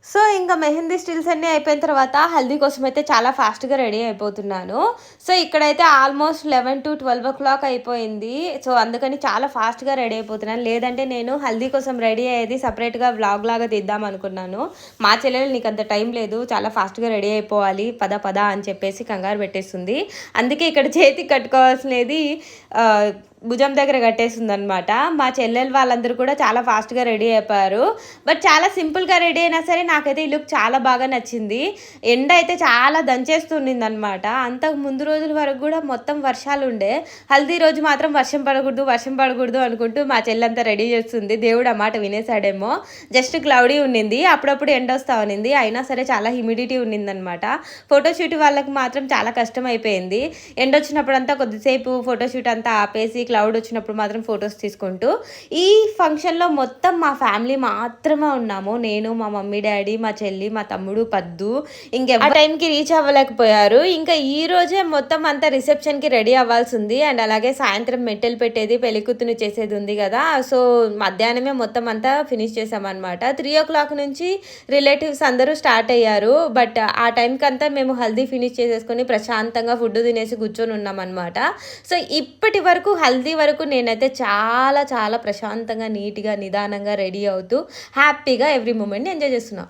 So, ఇంక mehndi stills అన్నీ అయిపోయిన తర్వాత హల్దీ కోసమైతే చాలా ఫాస్ట్‌గా రెడీ అయిపోతున్నాను. సో, ఇక్కడైతే ఆల్మోస్ట్ 11-12 అయిపోయింది. సో, అందుకని చాలా ఫాస్ట్‌గా రెడీ అయిపోతున్నాను. లేదంటే నేను హల్దీ కోసం రెడీ అయ్యేది సెపరేట్‌గా వ్లాగ్ లాగా తీద్దామనుకున్నాను. మా చెల్లెలు "నీకంత టైం లేదు. చాలా ఫాస్ట్‌గా రెడీ అయిపోవాలి. పద పద" అని చెప్పేసి కంగారు పెట్టేస్తుంది. అందుకే ఇక్కడ చేతికి కట్టుకోవాల్సినది భుజం దగ్గర కట్టేసిందనమాట. మా చెల్లెలు వాళ్ళందరూ కూడా చాలా ఫాస్ట్‌గా రెడీ అయిపోయారు. బట్ చాలా సింపుల్‌గా రెడీ అయినా సరే నాకైతే ఈ లుక్ చాలా బాగా నచ్చింది. ఎండ అయితే చాలా దంచేస్తుండిందనమాట. అంతకు ముందు రోజుల వరకు కూడా మొత్తం వర్షాలుండే. హల్దీ రోజు మాత్రం వర్షం పడకూడదు, వర్షం పడకూడదు అనుకుంటూ మా చెల్లంతా రెడీ చేస్తుంది. దేవుడు ఆ మాట వినేసాడేమో. జస్ట్ క్లౌడీ ఉండింది. అప్పుడప్పుడు ఎండొస్తా ఉన్నింది. అయినా సరే చాలా హ్యూమిడిటీ ఉండిందనమాట. ఫోటోషూట్ వాళ్ళకి మాత్రం చాలా కష్టమైపోయింది. ఎండొచ్చినప్పుడంతా కొద్దిసేపు ఫోటోషూట్ అంతా ఆపేసి క్లౌడ్ వచ్చినప్పుడు మాత్రం ఫొటోస్ తీసుకుంటూ ఈ ఫంక్షన్‌లో మొత్తం మా ఫ్యామిలీ మాత్రమే ఉన్నాము. నేను, మా మమ్మీ, డ్యాడీ, మా చెల్లి, మా తమ్ముడు, పద్దు ఆ టైంకి రీచ్ అవ్వలేకపోయారు. ఇంకా ఈ రోజే మొత్తం అంతా రిసెప్షన్‌కి రెడీ అవ్వాల్సింది. అండ్ అలాగే సాయంత్రం మెట్టెలు పెట్టేది, పెళ్ళికూతురుని చేసేది ఉంది గదా! సో, మధ్యాహ్నమే మొత్తం అంతా ఫినిష్ చేశామనమాట. 3:00 నుంచి రిలేటివ్స్ అందరూ స్టార్ట్ అయ్యారు. బట్ ఆ టైంకంతా మేము హల్దీ ఫినిష్ చేసేసుకొని ప్రశాంతంగా ఫుడ్ తినేసి కూర్చొని ఉన్నామనమాట. సో, ఇప్పటి వరకు హల్దీ వరకు నేనైతే చాలా చాలా ప్రశాంతంగా, నీట్‌గా, నిదానంగా రెడీ అవుతూ హ్యాపీగా ఎవ్రీ మూమెంట్‌ని ఎంజాయ్ చేస్తున్నా.